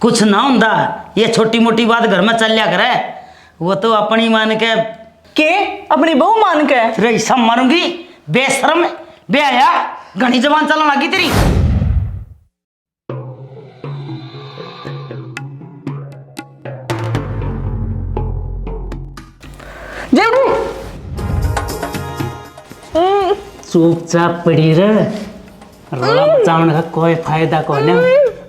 कुछ ना होंदा, ये छोटी मोटी बात घर में चल लिया करे। वो तो अपनी मान के अपनी बहू मान के फिर ऐसा मारूंगी। बेशरम बेहया, घनी जबान चलने लगी तेरी। चुपचाप पड़ी रहे। रोला बचावन का कोई फायदा को ना,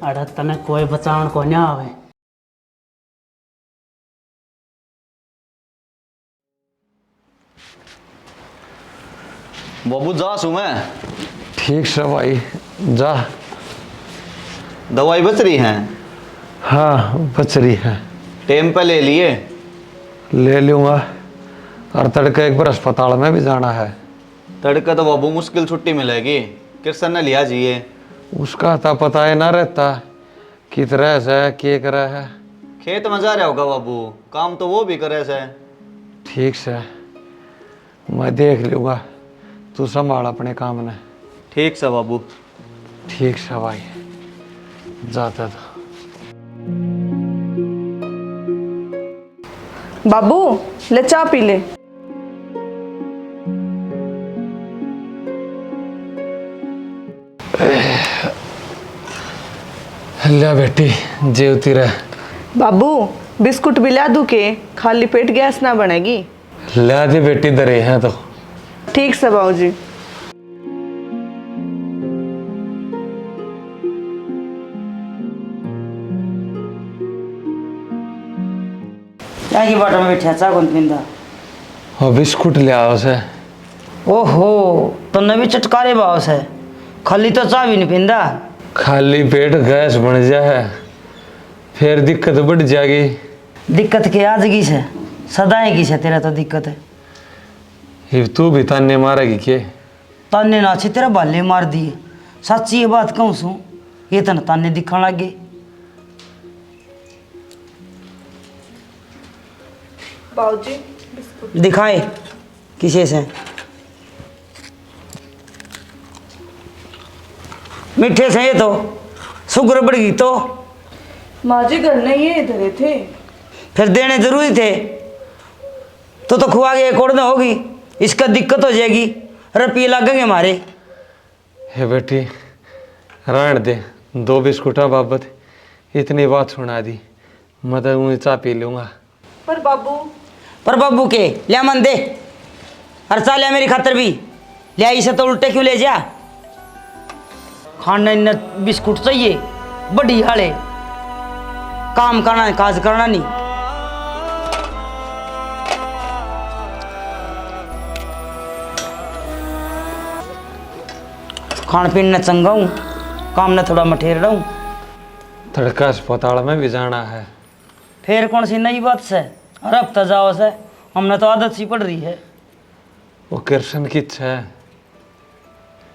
अरे तने कोई बचावन को ना आवे। बाबू जा सू मैं। ठीक से भाई जा। दवाई बच रही है? हाँ बच रही है। टाइम पे ले लिए? ले लूँगा। और तड़के एक बार अस्पताल में भी जाना है। तड़के तो बाबू मुश्किल छुट्टी मिलेगी। कृष्ण ने लिया जिए। उसका तो पता ही ना रहता किस तरह से क्या करे है। खेत में जा रहा होगा बाबू, काम तो वो भी करे से। ठीक से मैं देख लूँगा, तू संभाल अपने काम ने। ठीक से बाबू। ठीक से भाई, जाता था। बाबू ले चाय पी ले। ले बेटी जीवती रह। बाबू बिस्कुट भी ला दूं के, खाली पेट गैस ना बनेगी। ले दी बेटी, दरे हैं तो। ठीक से बाबूजी। क्या की बाटो में बैठा चा कौन पिंदा? और बिस्कुट ले आओ से। ओहो, तो नवी चटकारे बाव से खाली तो चा भी नहीं पिंदा। खाली पेट गैस बन जाए फिर दिक्कत बढ़ जाएगी। दिक्कत के आज की से सदाएं की से, तेरा तो दिक्कत है। ये तू भी ताने मारेगी के? ताने ना अच्छे तेरा बाले मार दिए। सच्ची ये बात कहूँ सू, ये तो ताने दिखने लग गए। बाबूजी दिखाए किसे से? मीठे से ये तो शुगर बढ़ गई तो। माँ जी घर नहीं ये धरे थे, फिर देने जरूरी थे तो खुआ के एक और न होगी। इसका दिक्कत हो जाएगी, रुपये लगेंगे हमारे। हे बेटी रहने दे, 2 बिस्कुटा बाबत इतनी बात सुना दी, मैं तो ऊँचा चाय पी लूँगा। पर बाबू के लिया मन दे। और चा लिया मेरी खातर भी लिया। इसे तो उल्टे क्यों ले जा? खाना न बिस्कुट चाहिए बड़ी हाले, काम करना है काज करना नहीं। खान पीन न चंगा हूँ, काम न थोड़ा मठेर रहा हूँ। तड़का अस्पताल में भी जाना है। फिर कौन सी नई बात से? और अब तो जाओ से, हमने तो आदत सी पड़ रही है। वो कृष्ण की इच्छा है।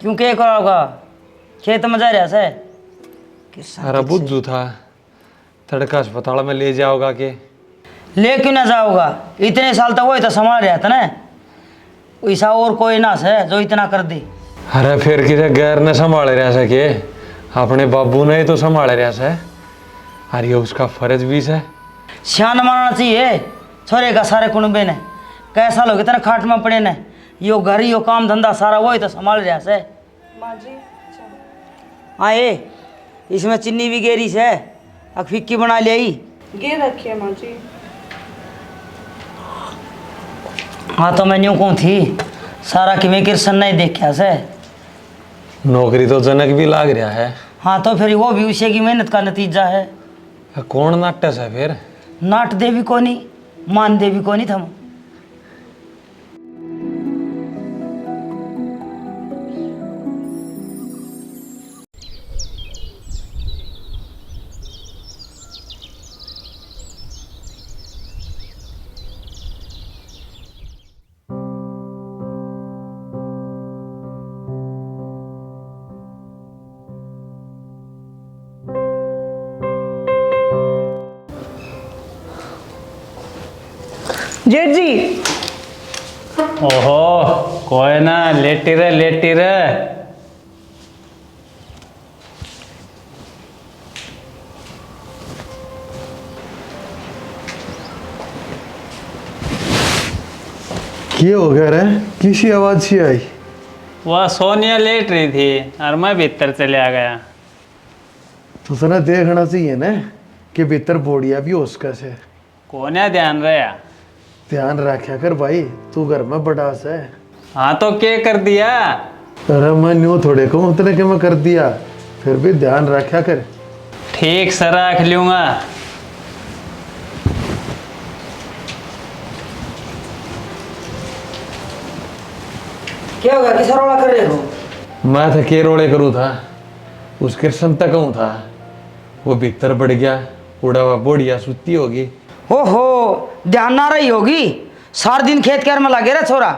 क्यों क्या करोगा? खेत में जा रहा से? अरे बुद्धू था, तड़का अस्पताल में ले जाओगा के? ले क्यों ना जाओगा? इतने साल तक वो तो संभाल रहा था ना। ऐसा और कोई ना से जो इतना कर दे। अरे फिर किसे गैर ने संभाल रहा से के? अपने बाबू ने ही तो संभाल रहा से। अरे ये उसका फर्ज भी है। सियान मानना चाहिए छोरे का सारे कुनबे ने। कैसा लोग इतना खाट में पड़े ने, यो घर यो काम धंधा सारा वो ही तो संभाल रहा से। माँ जी आए इसमें चीनी भी गेरी से, अब फिक्की बना लिया। गे रखिए माँ जी। हाँ तो मैं न्यू कहूँ थी सारा कि मैं कृष्ण नहीं देखा से। नौकरी तो जनक भी लाग रहा है। हाँ तो फिर वो भी उसी की मेहनत का नतीजा है। कौन नाट्य है फिर? नाट देवी को नहीं, मान देवी को नहीं थम। जेठ जी ओहो कोई ना, लेटी रहे लेटी रहे। क्या हो गया रे? किसी आवाज सी आई? वह सोनिया लेट रही थी और मैं भीतर चले आ गया। तो तना देखना चाहिए ना कि भीतर बोड़िया भी हो उसका से। कोने ध्यान रहा। ध्यान रखा कर भाई, तू घर में बड़ा से। हाँ तो क्या कर दिया? अरे मैं न्यू थोड़े कहूँ उतने के मैं कर दिया, फिर भी ध्यान रखा कर। ठीक से रख लूंगा। क्या होगा, किस रोड़ा कर रहे हो? मैं था के रोड़े करूँ था, उस कृष्ण तक कहूँ था, वो भीतर बढ़ गया, उड़ा हुआ बोड़िया सुती होगी। ओहो, ध्यान ना रही होगी। सारा दिन खेत कैर में लगे रहे छोरा,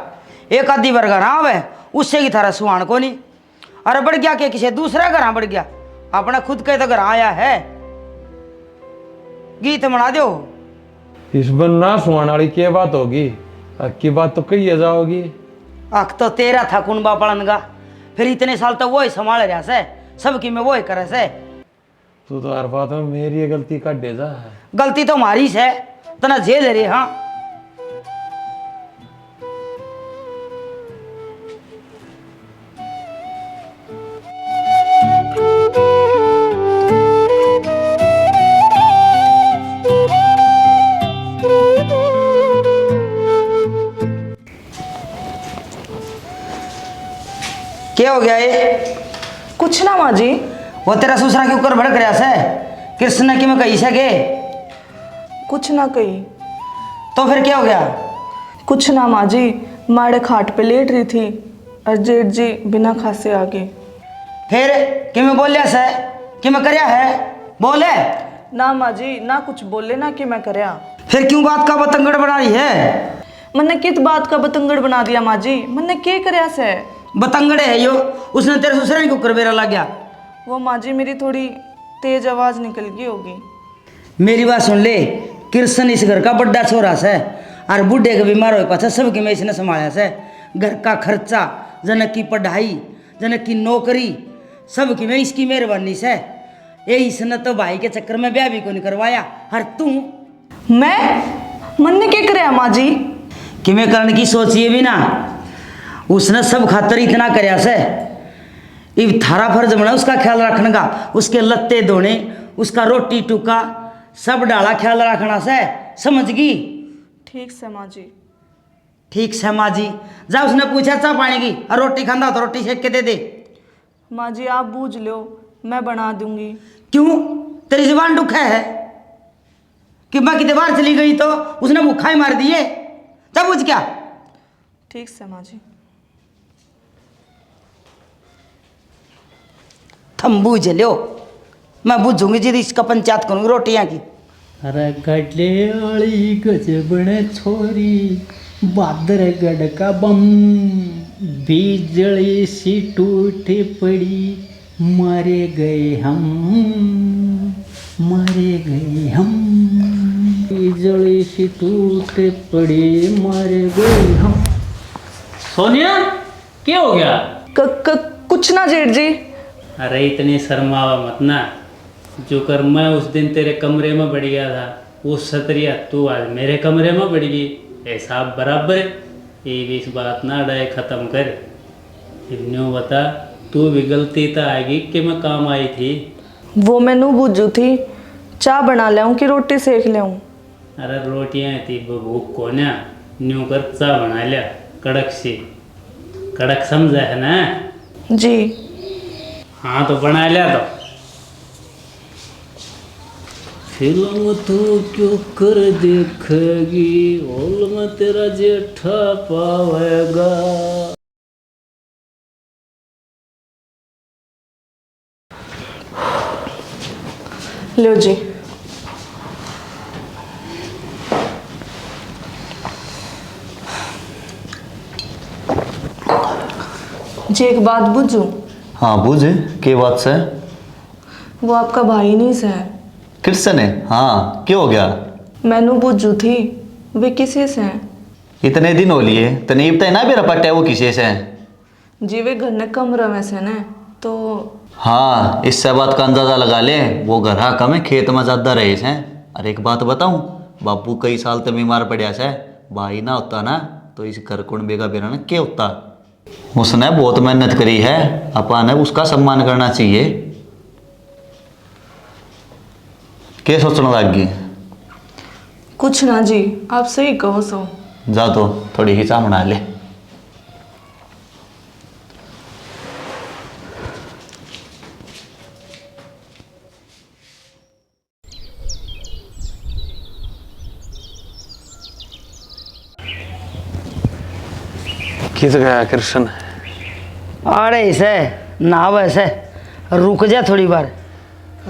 एक आधी बार घर आवे उससे की थारा सुहान को नहीं। अरे बढ़ गया कि किसी दूसरे घर बढ़ गया, अपना खुद के तो घर आया है। गीत बना दो। इस बन ना सुहान वाली क्या बात होगी, की बात तो कही जाओगी। आख तो तेरा था कुनबा पड़न का, फिर इतने साल तो वो ही संभाल रहा से, सबकी में वो ही करे से। तू तो हर बात में मेरी गलती काट दे जा। गलती तो हमारी से, तना झेल रही। हाँ क्या हो गया ये? कुछ ना माँ जी। वो तेरा ससुरा के ऊपर भड़क रहा से, कृष्ण ने कि मैं कही सके। कुछ ना कही। तो फिर क्या हो गया? कुछ ना माँ जी, माड़े खाट पे लेट रही थी और जेठ जी बिना खासे आ गए। फिर कि मैं बोलिया से कि मैं करया है, बोले। ना माँ जी, ना कुछ बोले ना कि मैं करया। फिर क्यों बात का बतंगड़ बना रही है? मैंने किस बात का बतंगड़ बना दिया माँ जी? मैंने क्या करया से? बतंगड़े है यो, उसने तेरे ससुरे को करवेरा लग गया। वो माँ जी मेरी थोड़ी तेज आवाज निकल गई होगी। मेरी बात सुन ले, कृष्ण इस घर का बड़ा छोरा से, और बूढ़े के बीमार हो पाछा सबकी मैं इसने संभाला से। घर का खर्चा, जनक की पढ़ाई, जनक की नौकरी, सबकी मैं इसकी मेहरबानी से। ये इसने तो भाई के चक्कर में ब्याह भी को नहीं करवाया। हर तू मन ने क्या करया माँ जी? कि मैं करने की सोचिए भी ना, उसने सब खातर इतना करया से। इब थारा फर्ज बना उसका ख्याल रखने का, उसके लत्ते धोने, उसका रोटी टुका सब डाला ख्याल रखना से, समझ गई? ठीक से माँ जी। ठीक से माँ जी। जा उसने पूछा चाह पानी की, और रोटी खांदा तो रोटी सेक के दे दे। माँ जी आप बूझ लो, मैं बना दूंगी। क्यों, तेरी जुबान दुखा है कि मैं कितने बार चली गई तो उसने भूखा ही मार दिए? तब बुझ क्या? ठीक से माँ जी। थम बूझ लो, मैं बूझूंगी जी, इसका पंचायत करूंगी रोटियां की। अरे गडले वाली गजबण छोरी, बादर गड का बम, बिजली सी टूट पड़ी, मारे गए हम, मारे गए हम, बिजली सी टूट पड़ी, मारे गए हम। सोनिया क्या हो गया? कुछ ना जेठ जी। अरे इतनी शर्मावा मत ना, जो कर मैं उस दिन तेरे कमरे में बढ़ गया था, उस सतरिया तू आज मेरे कमरे में बढ़ गई, ऐसा बराबर है। ये भी इस बात ना डाय ख़त्म कर। न्यू बता, तू भी गलती तो आएगी कि मैं काम आई थी। वो मैनू बुझू थी, चाय बना ले कि रोटी सेक ले? अरे रोटियाँ थी भूख को ना, न्यू कर चा बना लिया कड़क सी, कड़क समझा है ना? जी हाँ तो बना लिया। तो फिल्म तू क्यों कर देखेगी, ओल में तेरा जेठा पावेगा। लो जी। जी एक बात बुझू? हाँ बुझ, के बात से? वो आपका भाई नहीं से? कृष्ण है? हाँ क्या हो गया? मैनू बुझू थी, वे किसी से हैं? इतने दिन हो लिए तने इब्ता ना भी रपटे वो किसी से? जी वे घर ने कमरा में से न, तो हाँ इससे बात का अंदाजा लगा ले, वो घर हा कम है, खेत में ज़्यादा रहे हैं। अरे एक बात बताऊँ, बापू कई साल तक बीमार पड़ा से, भाई ना होता ना तो इस घर कुंबे का बेरा ना क्या होता। उसने बहुत मेहनत करी है, अपन ने उसका सम्मान करना चाहिए। क्या सोचने लग गई? कुछ ना जी, आप सही कहो सो। जा तो थोड़ी ही चाह बना ले। किस गया कृष्ण? अरे इसे ना वैसे रुक जा थोड़ी बार।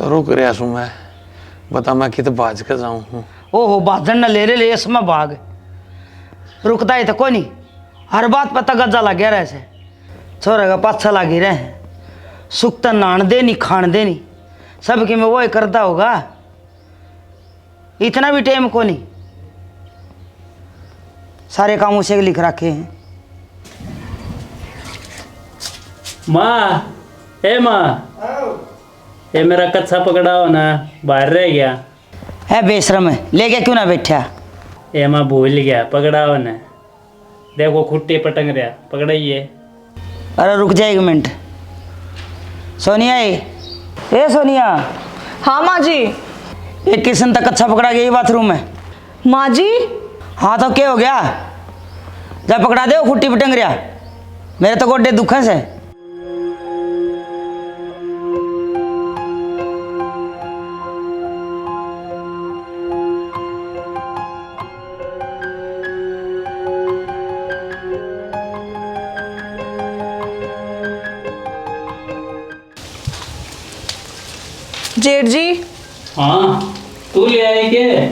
रुक रहा हूँ मैं, बता मैं कित बाज के जाऊँ हूँ। ओहो बाजन न ले ले इसमें भाग रुकता ही तो कोई नहीं। हर बात पता गजा लग गया रहे से छोरे का पाछा लगी रहे हैं। सुख तो नान दे नहीं खान दे नहीं, सबकी में वो ही करता होगा। इतना भी टाइम को नहीं, सारे काम उसे लिख रखे हैं। माँ, ए माँ, ये मेरा कच्चा पकड़ा हो ना, बाहर रह गया। है बेशरम है, लेके क्यों ना बैठा? ए माँ भूल गया, पकड़ा हो ना। देखो खुट्टे पटंग रहा, पकड़ाइए। अरे रुक जा 1 मिनट। सोनिया ए सोनिया, हाँ माँ जी। एक किशन तक अच्छा पकड़ा गया बाथरूम में। माँ जी, हाँ तो क्या हो गया? जब पकड़ा दे वो खुट्टी पटंग रहा, मेरे तो गोड्डे दुख से। जेठ जी। हाँ, तू ले आए के?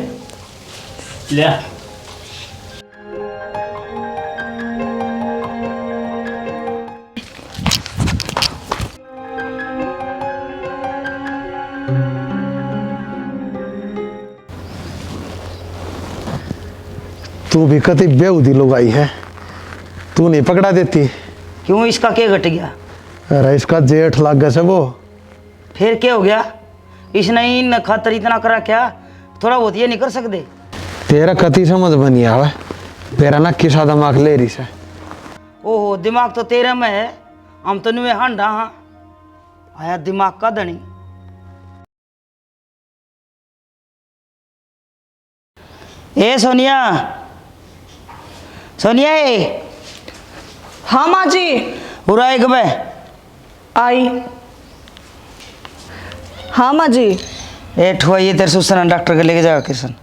ले। तू भी कति बेहूदी लोग आई है, तू नहीं पकड़ा देती? क्यों, इसका क्या घट गया? अरे इसका जेठ लग गया से वो। फिर क्या हो गया? इसने इन खातर इतना करा क्या? थोड़ा बहुत ये नहीं कर सकते? तेरा कति समझ बनी आवे, तेरा ना किसा दिमाग ले रही से। ओहो दिमाग तो तेरा में है, हम तो नुए हांडा। हाँ आया दिमाग का धनी। ए सोनिया, सोनिया ए हाँ माँ जी। बुरा एक बे आई। हाँ माँ जी। ए ठुआ ये तेरे सुसन डॉक्टर के लेके जाओ किशन।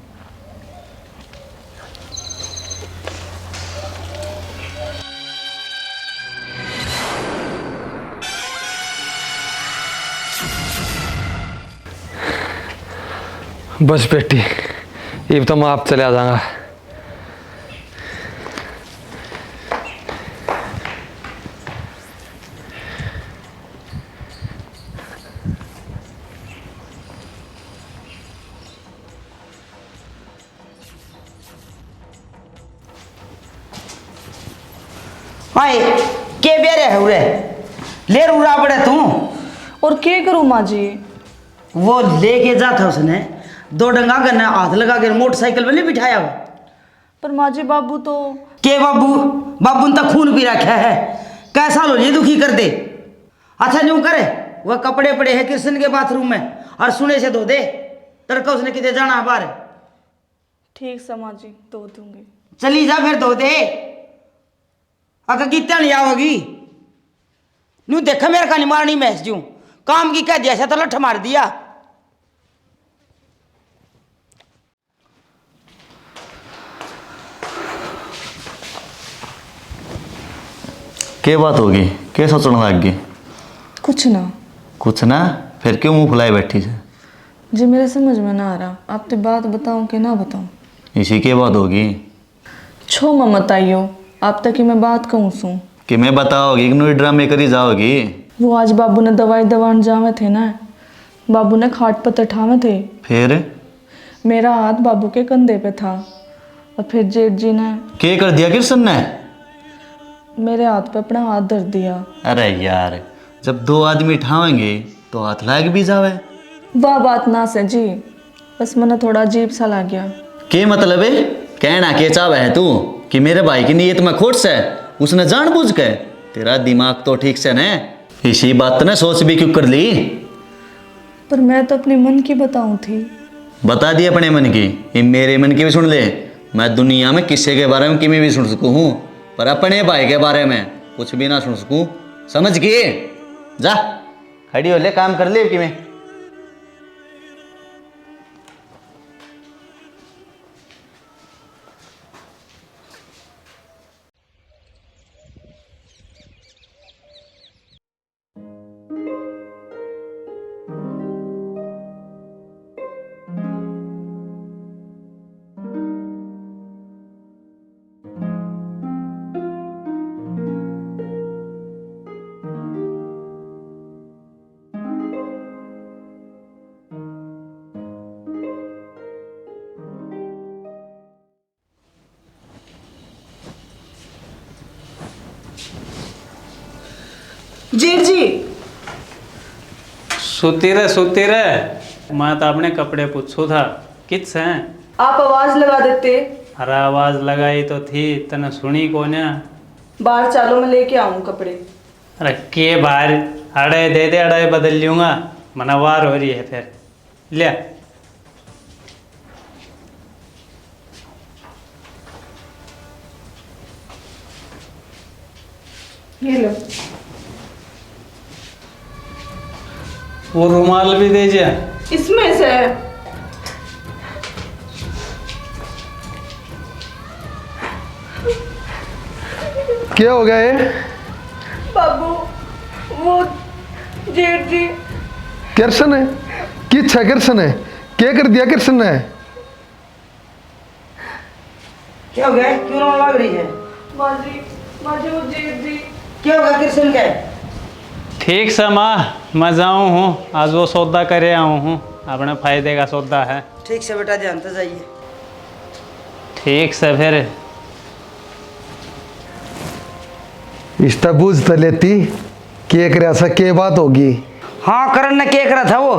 बस बेटी, ये तो मैं आप चले आ जाऊंगा। हाय के बेरे है उरे ले उड़ा पड़े तू। और क्या करूँ माँ जी? वो लेके जाता उसने 2 डंगा करना हाथ लगा के मोटरसाइकिल में नहीं बिठाया वो। पर माँ जी बाबू तो। के बाबू? बाबू ने तो खून पी रखा है, कैसा लो ये दुखी कर दे। अच्छा यूं करे, वह कपड़े पड़े हैं कृष्ण के बाथरूम में और सुने से धो दे, तड़का उसने कितने जाना है बाहर। ठीक से माँ जी, धो दूंगी। चली जा फिर धो दे। अगर कितना नहीं आओगी नू देखा मेरे का नहीं मारनी मैस जू काम की कह दिया ऐसा तो लठ मार दिया। क्या बात होगी? क्या सोचने लग गई? कुछ ना। कुछ ना? फिर क्यों मुंह फुलाए बैठी से? जी मेरे समझ में ना आ रहा, आप तो बात बताऊं कि ना बताऊं? इसी की बात होगी। छो मैं मत आइयो, आप तक कि मैं बात कहूँ सू कि मैं बताओगी कि नई ड्रामे करी जाओगी? वो आज बाबू ने दवाई दवान जावे थे ना, बाबू ने खाट पर तठावे थे। फिर मेरा हाथ बाबू के कंधे पे था और फिर जेठ जी ने क्या कर दिया कृष्ण ने? मेरे हाथ पे अपना हाथ धर दिया। अरे यार, जब 2 आदमी ठावेंगे तो हाथ लाग भी जावे। वाह बात ना से जी, बस मैंने थोड़ा अजीब सा लग गया। के मतलब है? कहना के चावे है तू? कि मेरे भाई की नीयत में खोट से उसने जानबूझ के। तेरा दिमाग तो ठीक से न, इसी बात ने सोच भी क्यों कर ली। पर मैं तो अपने मन की बताऊं थी। बता दी अपने मन की, ये मेरे मन की भी सुन ले। मैं दुनिया में किसी के बारे में किमें भी सुन सकूं हूँ, पर अपने भाई के बारे में कुछ भी ना सुन सकूं। समझ गए? जा खड़ी हो ले, काम कर ले कि मैं। जेठ जी, सोती रहे। मैं तो अपने कपड़े पूछू था किस हैं। आप आवाज लगा देते। अरे आवाज लगाई तो थी, तने सुनी को ना। बाहर चालो, मैं लेके आऊं कपड़े। अरे के बाहर, अड़े दे दे, अड़े बदल लूंगा, मनवार हो रही है फिर। ले ये लो। वो रुमाल भी दे जा। इसमें से क्या हो गया ये? बाबू, वो जेठ जी। कृष्ण है? किस है कृष्ण है? क्या कर दिया कृष्ण ने? क्या हो गया, क्यों रोने लग रही है? माँ जी वो जेठ जी। क्या होगा कृष्ण का? ठीक से माँ, मैं जाऊँ हूँ, आज वो सौदा करे आऊँ हूँ, अपने फायदे का सौदा है। ठीक से बेटा, ध्यान से जाइए। ठीक से फिर। इसका बूझ तो लेती कि एक ऐसा के बात होगी। हाँ, करण ने क्या करा था वो,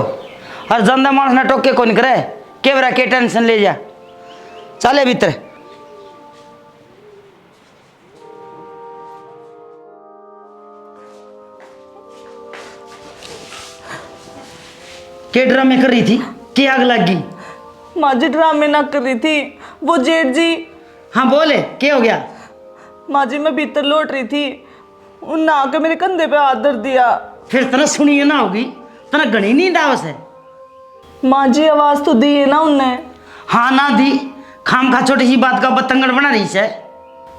और जनता मानस ने टोक के कौन करे, के बरा के टेंशन ले जा। चले भीतर। के ड्रामे कर रही थी, की आग लग गई? माँ जी ड्रामे ना कर रही थी, वो जेठ जी। हाँ बोले, क्या हो गया? माँ जी मैं भीतर लौट रही थी, उन आके मेरे कंधे पे हाथ धर दिया। फिर तना सुनिए ना होगी, तना घनी नींद आवस है। माँ जी आवाज तो दी है ना उनने। हाँ ना दी, खाम खा छोटी सी बात का बतंगड़ बना रही है।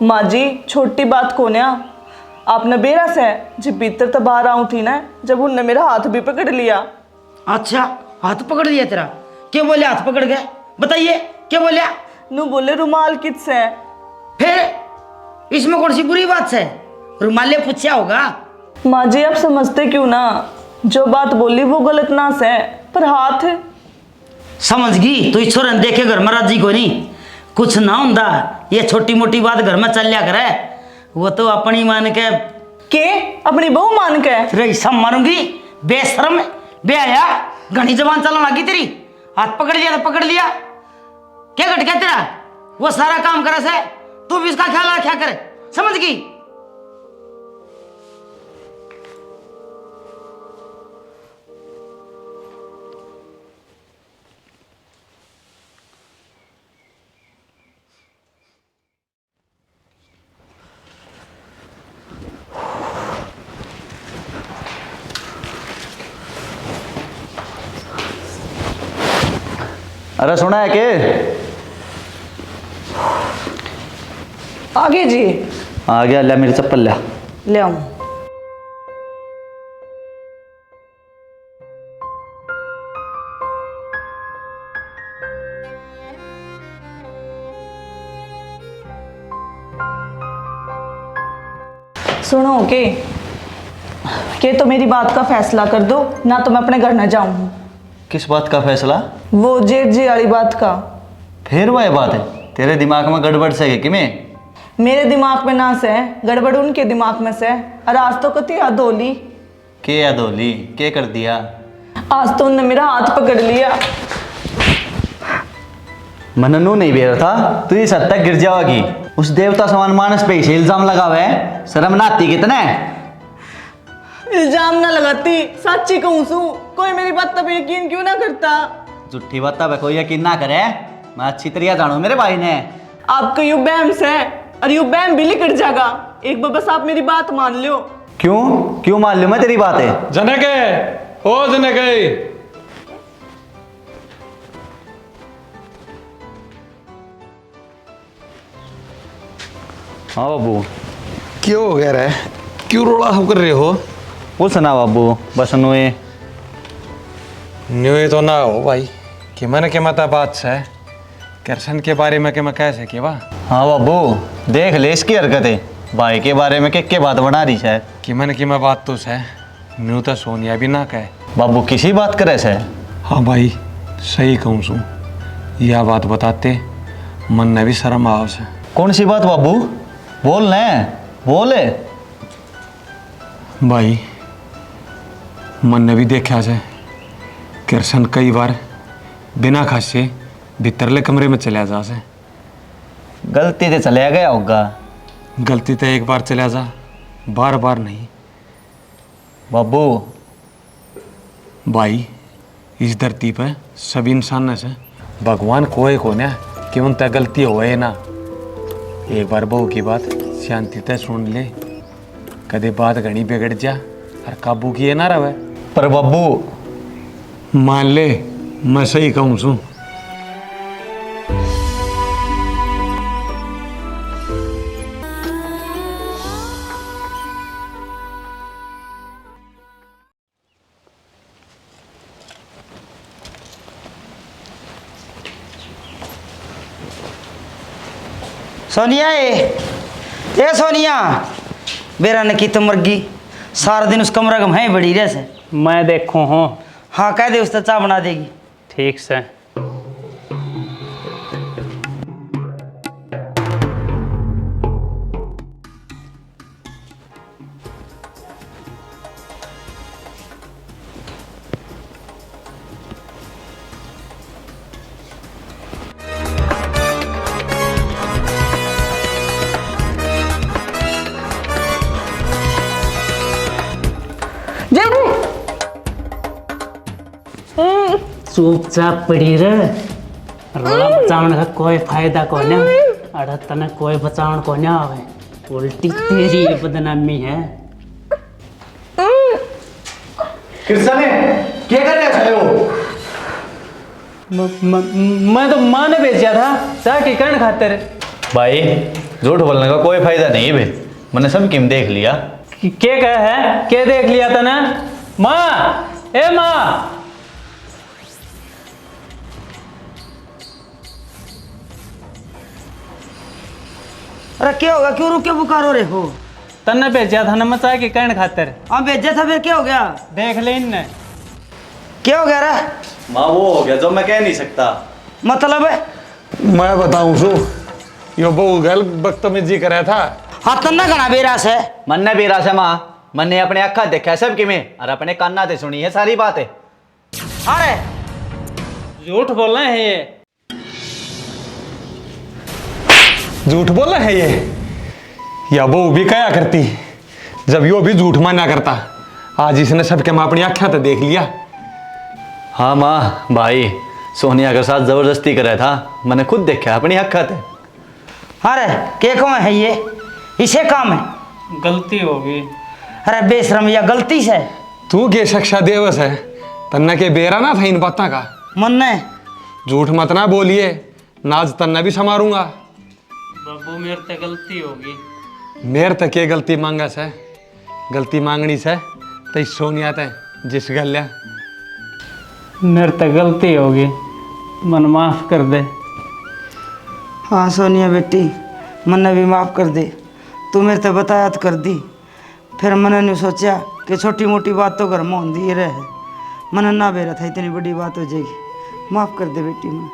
माँ जी छोटी बात को ना, आपने बेरा से जब भीतर तो बाहर आऊँ थी ना, जब उनने मेरा हाथ भी पकड़ लिया। अच्छा, हाथ पकड़ लिया तेरा? क्या बोले हाथ पकड़ गए? बताइए क्या बोलिया? नू बोले रुमाल किस है। फिर इसमें कौन सी बुरी बात है? रुमाले पूछा होगा। माँ जी आप समझते क्यों ना, जो बात बोली वो गलत ना से, पर हाथ है। समझ गई तो ईश्वर देखे घर में राजी को नहीं, कुछ ना होता। ये छोटी मोटी बात घर में चल लिया करे, वो तो अपनी मान के अपनी बहू मान के फिर ऐसा मारूंगी। बेशरम बेहया, घनी जबान चलने लगी तेरी। हाथ पकड़ लिया तो पकड़ लिया, क्या घट गया तेरा? वो सारा काम करे से, तू भी इसका ख्याल रखा करे। समझ गई? अरे सुना है के? आगे जी। आ गया, ले मेरी चप्पल ले। ले आऊं। सुनो के तो मेरी बात का फैसला कर दो, ना तो मैं अपने घर न जाऊँ। किस बात का फैसला? वो जेठ जी वाली बात का। फिर वह बात है, तेरे दिमाग में गड़बड़ से है कि मैं? मेरे दिमाग में ना से, गड़बड़ उनके दिमाग में से। और आज तो कती याद होली। के याद होली? के कर दिया? आज तो उनने मेरा हाथ पकड़ लिया। मननू नहीं बेरा था, तू इस हद तक गिर जाओगी। उस देवता समान मानस पे इसे इल्जाम लगावे है, शर्म ना आती कितने? इल्जाम ना लगाती, सच्ची कहूँ सू, कोई मेरी बात तब यकीन क्यों ना करता? झूठी बात पे कोई यकीन ना करे, मैं अच्छी तरह जानू मेरे भाई ने। आपका यू बैम से, और यू बैम भी लिकट जाएगा, एक बार बस आप मेरी बात मान लो। क्यों क्यों मान लूं मैं तेरी बात है? जनक हो जनक। हाँ बाबू। क्यों हो गया रे, क्यों रोड़ा सब कर रहे हो? वो सुना बाबू, बस नुए न्यू तो ना हो भाई कि मन के मता बात है कृष्ण के बारे में के मैं कैसे के बा। हाँ बाबू देख ले इसकी हरकतें, भाई के बारे में के बात बना रही है कि मन की मैं बात तो है न्यू तो सोनिया भी ना कहे। बाबू किसी बात करे से? हाँ भाई सही कहूँ सू, यह बात बताते मन ने भी शर्म आओ से। कौन सी बात बाबू, बोल ले बोले। भाई मन ने भी देखा से कृष्ण कई बार बिना खासे भीतरले कमरे में चला जा से। गलती से चले गया होगा। गलती तो एक बार चला जा, बार बार नहीं। बाबू भाई इस धरती पर सब इंसान से भगवान कोई को ना कि उन तक गलती होए ना। एक बार बहू की बात शांति से सुन ले, कदे बात घनी बिगड़ जा और काबू किए ना रहे। पर बाबू मान ले मैं सही कहूँ सू। सोनिया ए सोनिया, बेरा ने की तो मुर्गी सारा दिन उस कमरा में है बड़ी रह से। मैं देखूँ हूँ। हाँ कह दे, उस तो चाय बना देगी। ठीक से। चुपचाप पड़ी रे, रोला बचावन का कोई फायदा को ना, अरे तने कोई बचावन को ना आवे, उल्टी तेरी ये बदनामी है। कृष्ण क्या कर रहे हो? मैं तो माँ ने भेजा था चाय की कर्ण खातिर। भाई झूठ बोलने का कोई फायदा नहीं है, मैंने सब किम देख लिया। क्या कहा है, क्या देख लिया था ना? माँ ए माँ, अरे क्या होगा, क्यों रुके बुकार हो रहे हो? तन्ने भेजा था ना मैं चाय की कर्ण खातिर। हाँ भेजा था, फिर क्या हो गया? देख ले इनने। क्या हो गया रे? माँ वो हो गया जो मैं कह नहीं सकता। मतलब है? मैं बताऊँ सू, यो बहु गल बदतमीजी करे था। हाँ तन्ना घना बेरास है। मन ने भी राशा माँ, मन ने अपने अक्खा देखा सब किमें और अपने कान्ना से सुनी है सारी बातें। अरे झूठ बोल रहे हैं ये। झूठ बोला है ये, या बहू भी कया करती जब यो भी झूठ माना करता। आज इसने सबके मैं अपनी आँखें तो देख लिया। हाँ माँ भाई सोनिया के साथ जबरदस्ती करे था, मैंने खुद देखा अपनी अक्खा थे। अरे क्या कौन है ये, इसे काम है? गलती होगी। अरे बेशरम, या गलती से? तू के शिक्षा देवस है, तन्ना के बेरा ना था इन बातों का। मन ने झूठ मत ना बोलिए, नाज तन्ना भी संवारूंगा। बाबू मेरे से गलती होगी। मेरे तक ये गलती मांगा से, गलती मांगनी से तो सोनिया ते जिस गल्या। मेरे से गलती होगी, मन माफ कर दे। हाँ सोनिया बेटी, मैंने भी माफ़ कर दे। तू मेरे तो बताया तो कर दी, फिर मैंने नहीं सोचा कि छोटी मोटी बात तो घर में होती ही रहे। मैंने ना बेरा था इतनी बड़ी बात हो जाएगी। माफ़ कर दे बेटी। मैं